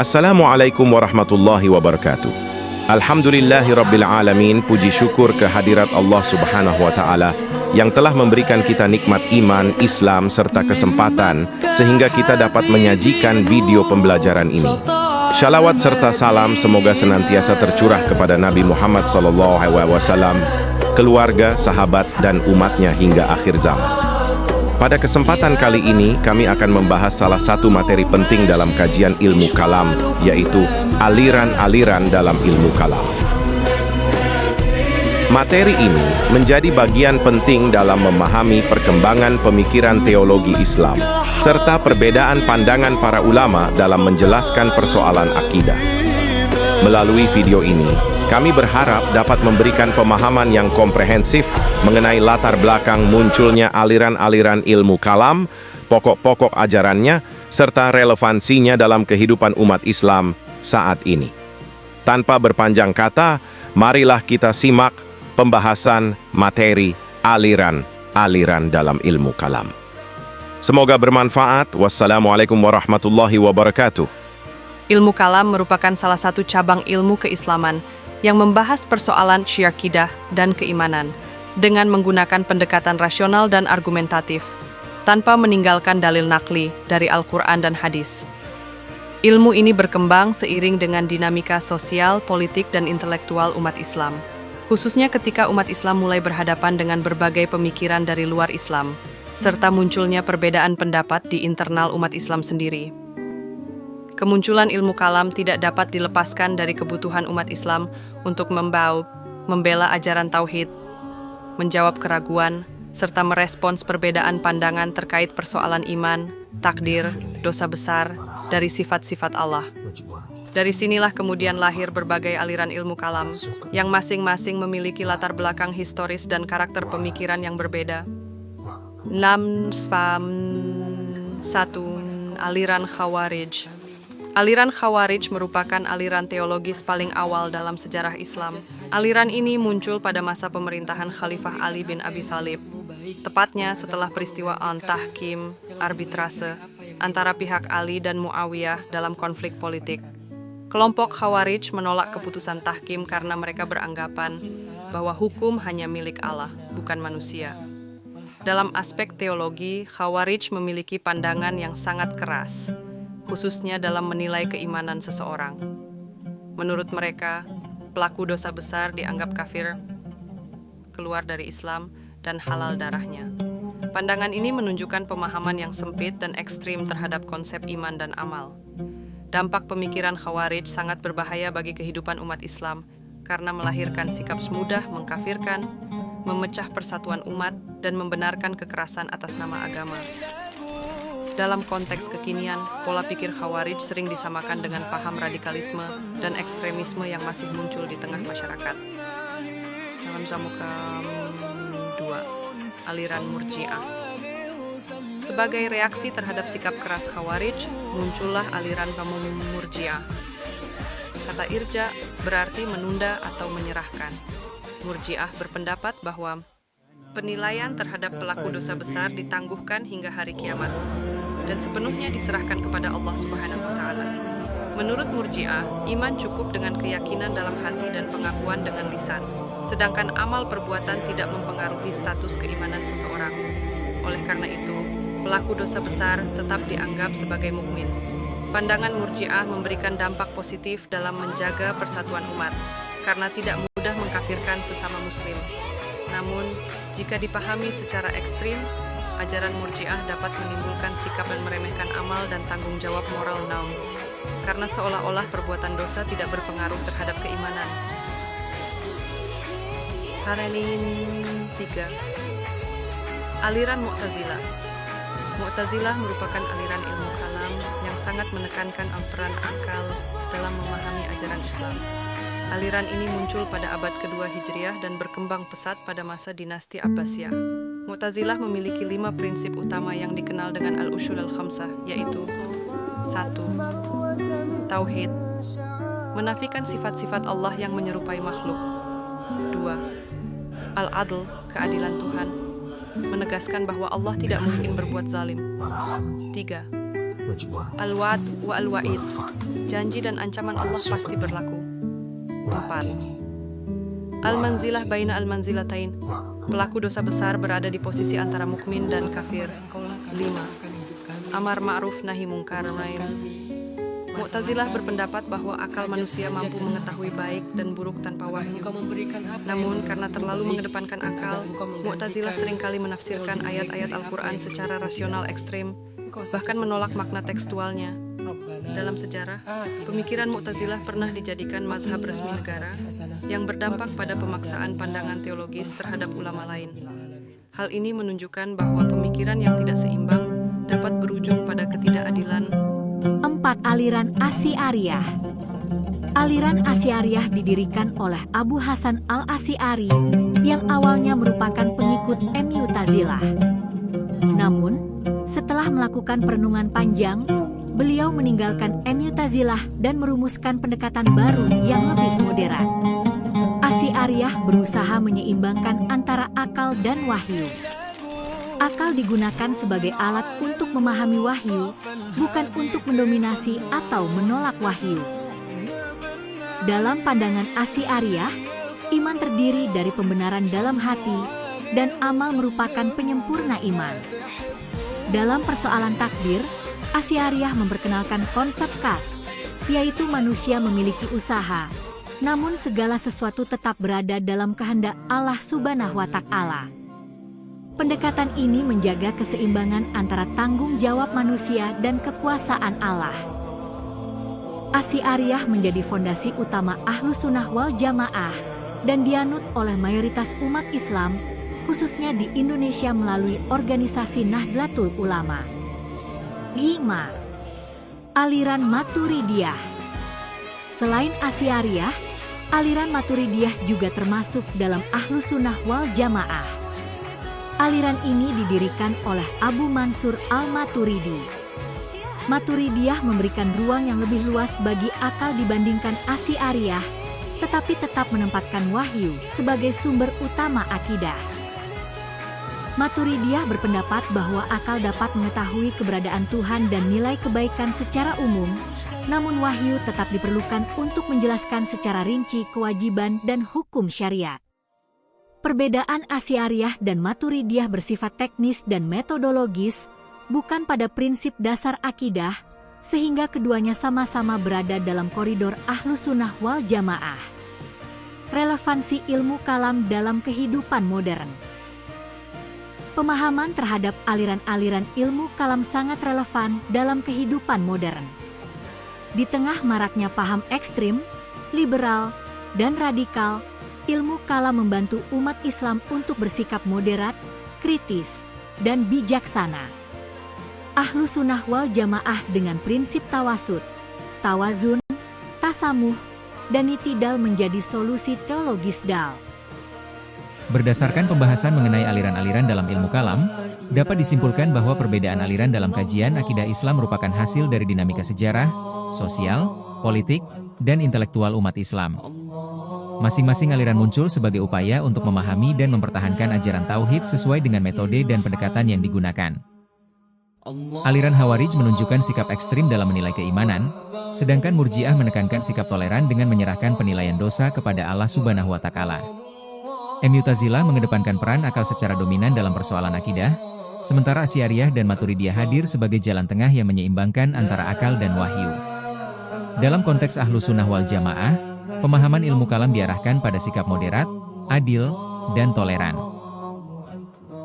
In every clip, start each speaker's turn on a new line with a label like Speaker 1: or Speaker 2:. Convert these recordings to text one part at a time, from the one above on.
Speaker 1: Assalamualaikum warahmatullahi wabarakatuh. Alhamdulillahirabbil alamin, puji syukur kehadirat Allah Subhanahu wa taala yang telah memberikan kita nikmat iman, Islam serta kesempatan sehingga kita dapat menyajikan video pembelajaran ini. Shalawat serta salam semoga senantiasa tercurah kepada Nabi Muhammad SAW, keluarga, sahabat dan umatnya hingga akhir zaman. Pada kesempatan kali ini, kami akan membahas salah satu materi penting dalam kajian ilmu kalam, yaitu aliran-aliran dalam ilmu kalam. Materi ini menjadi bagian penting dalam memahami perkembangan pemikiran teologi Islam, serta perbedaan pandangan para ulama dalam menjelaskan persoalan akidah. Melalui video ini, kami berharap dapat memberikan pemahaman yang komprehensif mengenai latar belakang munculnya aliran-aliran ilmu kalam, pokok-pokok ajarannya, serta relevansinya dalam kehidupan umat Islam saat ini. Tanpa berpanjang kata, marilah kita simak pembahasan materi aliran-aliran dalam ilmu kalam. Semoga bermanfaat. Wassalamualaikum warahmatullahi wabarakatuh.
Speaker 2: Ilmu kalam merupakan salah satu cabang ilmu keislaman yang membahas persoalan syiakidah dan keimanan dengan menggunakan pendekatan rasional dan argumentatif, tanpa meninggalkan dalil nakli dari Al-Quran dan hadis. Ilmu ini berkembang seiring dengan dinamika sosial, politik, dan intelektual umat Islam, khususnya ketika umat Islam mulai berhadapan dengan berbagai pemikiran dari luar Islam, serta munculnya perbedaan pendapat di internal umat Islam sendiri. Kemunculan ilmu kalam tidak dapat dilepaskan dari kebutuhan umat Islam untuk membela ajaran tauhid, menjawab keraguan, serta merespons perbedaan pandangan terkait persoalan iman, takdir, dosa besar, dari sifat-sifat Allah. Dari sinilah kemudian lahir berbagai aliran ilmu kalam, yang masing-masing memiliki latar belakang historis dan karakter pemikiran yang berbeda. 1. Aliran Khawarij. Aliran Khawarij merupakan aliran teologis paling awal dalam sejarah Islam. Aliran ini muncul pada masa pemerintahan Khalifah Ali bin Abi Thalib, tepatnya setelah peristiwa Tahkim, arbitrase, antara pihak Ali dan Muawiyah dalam konflik politik. Kelompok Khawarij menolak keputusan Tahkim karena mereka beranggapan bahwa hukum hanya milik Allah, bukan manusia. Dalam aspek teologi, Khawarij memiliki pandangan yang sangat keras, khususnya dalam menilai keimanan seseorang. Menurut mereka, pelaku dosa besar dianggap kafir, keluar dari Islam, dan halal darahnya. Pandangan ini menunjukkan pemahaman yang sempit dan ekstrim terhadap konsep iman dan amal. Dampak pemikiran Khawarij sangat berbahaya bagi kehidupan umat Islam karena melahirkan sikap mudah mengkafirkan, memecah persatuan umat, dan membenarkan kekerasan atas nama agama. Dalam konteks kekinian, pola pikir Khawarij sering disamakan dengan paham radikalisme dan ekstremisme yang masih muncul di tengah masyarakat. Salam Zamukam 2. Aliran Murji'ah. Sebagai reaksi terhadap sikap keras Khawarij, muncullah aliran Murji'ah. Kata irja berarti menunda atau menyerahkan. Murji'ah berpendapat bahwa penilaian terhadap pelaku dosa besar ditangguhkan hingga hari kiamat dan sepenuhnya diserahkan kepada Allah Subhanahu wa taala. Menurut Murji'ah, iman cukup dengan keyakinan dalam hati dan pengakuan dengan lisan, sedangkan amal perbuatan tidak mempengaruhi status keimanan seseorang. Oleh karena itu, pelaku dosa besar tetap dianggap sebagai mukmin. Pandangan Murji'ah memberikan dampak positif dalam menjaga persatuan umat, karena tidak mudah mengkafirkan sesama muslim. Namun, jika dipahami secara ekstrim, ajaran Murji'ah dapat menimbulkan sikap dan meremehkan amal dan tanggung jawab moral naum, karena seolah-olah perbuatan dosa tidak berpengaruh terhadap keimanan. Aliran 3. Aliran Mu'tazilah. Mu'tazilah merupakan aliran ilmu kalam yang sangat menekankan peran akal dalam memahami ajaran Islam. Aliran ini muncul pada abad kedua Hijriah dan berkembang pesat pada masa dinasti Abbasiyah. Mu'tazilah memiliki 5 prinsip utama yang dikenal dengan al-ushul al-khamsah, yaitu 1. Tauhid, menafikan sifat-sifat Allah yang menyerupai makhluk. 2. Al-adl, keadilan Tuhan, menegaskan bahwa Allah tidak mungkin berbuat zalim. 3. Al-Wa'd wa Al-Wa'id. Janji dan ancaman Allah pasti berlaku. 4. Al-Manzilah baina al-manzilatain. Pelaku dosa besar berada di posisi antara mukmin dan kafir. 5. Amar ma'ruf nahi mungkar. Mu'tazilah berpendapat bahwa akal manusia mampu mengetahui baik dan buruk tanpa wahyu. Namun, karena terlalu mengedepankan akal, Mu'tazilah seringkali menafsirkan ayat-ayat Al-Quran secara rasional ekstrim, bahkan menolak makna tekstualnya. Dalam sejarah, pemikiran Mu'tazilah pernah dijadikan mazhab resmi negara yang berdampak pada pemaksaan pandangan teologis terhadap ulama lain. Hal ini menunjukkan bahwa pemikiran yang tidak seimbang dapat berujung pada ketidakadilan.
Speaker 3: 4. Aliran Asy'ariyah. Aliran Asy'ariyah didirikan oleh Abu Hasan al-Asy'ari yang awalnya merupakan pengikut Mu'tazilah. Namun, setelah melakukan perenungan panjang, beliau meninggalkan Mu'tazilah dan merumuskan pendekatan baru yang lebih moderat. Asy'ariyah berusaha menyeimbangkan antara akal dan wahyu. Akal digunakan sebagai alat untuk memahami wahyu, bukan untuk mendominasi atau menolak wahyu. Dalam pandangan Asy'ariyah, iman terdiri dari pembenaran dalam hati, dan amal merupakan penyempurna iman. Dalam persoalan takdir, Asy'ariyah memperkenalkan konsep kasb, yaitu manusia memiliki usaha, namun segala sesuatu tetap berada dalam kehendak Allah Subhanahu wa Ta'ala. Pendekatan ini menjaga keseimbangan antara tanggung jawab manusia dan kekuasaan Allah. Asy'ariyah menjadi fondasi utama Ahlus Sunnah wal Jamaah dan dianut oleh mayoritas umat Islam, khususnya di Indonesia melalui organisasi Nahdlatul Ulama. 5. Aliran Maturidiyah. Selain Asy'ariyah, aliran Maturidiyah juga termasuk dalam Ahlus Sunnah wal Jamaah. Aliran ini didirikan oleh Abu Mansur al-Maturidi. Maturidiyah memberikan ruang yang lebih luas bagi akal dibandingkan Asy'ariyah, tetapi tetap menempatkan wahyu sebagai sumber utama akidah. Maturidiyah berpendapat bahwa akal dapat mengetahui keberadaan Tuhan dan nilai kebaikan secara umum, namun wahyu tetap diperlukan untuk menjelaskan secara rinci kewajiban dan hukum syariat. Perbedaan Asy'ariyah dan Maturidiyah bersifat teknis dan metodologis, bukan pada prinsip dasar akidah, sehingga keduanya sama-sama berada dalam koridor Ahlus Sunnah wal Jamaah. Relevansi ilmu kalam dalam kehidupan modern. Pemahaman terhadap aliran-aliran ilmu kalam sangat relevan dalam kehidupan modern. Di tengah maraknya paham ekstrim, liberal, dan radikal, ilmu kalam membantu umat Islam untuk bersikap moderat, kritis, dan bijaksana. Ahlus Sunnah wal Jamaah dengan prinsip tawasud, tawazun, tasamuh, dan itidal menjadi solusi teologis dal.
Speaker 4: Berdasarkan pembahasan mengenai aliran-aliran dalam ilmu kalam, dapat disimpulkan bahwa perbedaan aliran dalam kajian akidah Islam merupakan hasil dari dinamika sejarah, sosial, politik, dan intelektual umat Islam. Masing-masing aliran muncul sebagai upaya untuk memahami dan mempertahankan ajaran tauhid sesuai dengan metode dan pendekatan yang digunakan. Aliran Khawarij menunjukkan sikap ekstrim dalam menilai keimanan, sedangkan Murji'ah menekankan sikap toleran dengan menyerahkan penilaian dosa kepada Allah Subhanahu wa Ta'ala. Mu'tazilah mengedepankan peran akal secara dominan dalam persoalan akidah, sementara Asy'ariyah dan Maturidiyah hadir sebagai jalan tengah yang menyeimbangkan antara akal dan wahyu. Dalam konteks Ahlus Sunnah wal Jamaah, pemahaman ilmu kalam diarahkan pada sikap moderat, adil, dan toleran.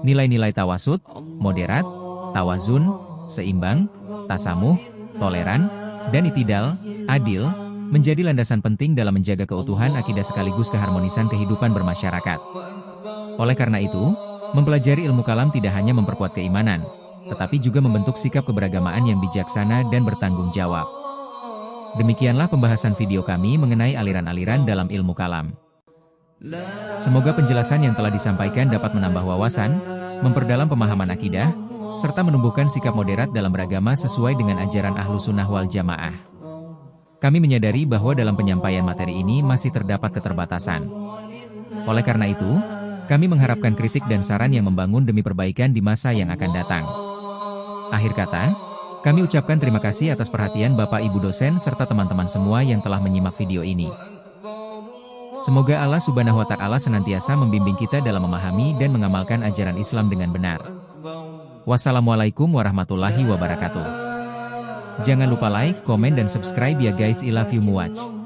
Speaker 4: Nilai-nilai tawasud, moderat, tawazun, seimbang, tasamuh, toleran, dan itidal, adil, menjadi landasan penting dalam menjaga keutuhan akidah sekaligus keharmonisan kehidupan bermasyarakat. Oleh karena itu, mempelajari ilmu kalam tidak hanya memperkuat keimanan, tetapi juga membentuk sikap keberagamaan yang bijaksana dan bertanggung jawab. Demikianlah pembahasan video kami mengenai aliran-aliran dalam ilmu kalam. Semoga penjelasan yang telah disampaikan dapat menambah wawasan, memperdalam pemahaman akidah, serta menumbuhkan sikap moderat dalam beragama sesuai dengan ajaran Ahlus Sunnah wal Jamaah. Kami menyadari bahwa dalam penyampaian materi ini masih terdapat keterbatasan. Oleh karena itu, kami mengharapkan kritik dan saran yang membangun demi perbaikan di masa yang akan datang. Akhir kata, Kami ucapkan terima kasih atas perhatian Bapak Ibu dosen serta teman-teman semua yang telah menyimak video ini. Semoga Allah Subhanahu wa Ta'ala senantiasa membimbing kita dalam memahami dan mengamalkan ajaran Islam dengan benar. Wassalamualaikum warahmatullahi wabarakatuh. Jangan lupa like, komen, dan subscribe ya guys. I love you much.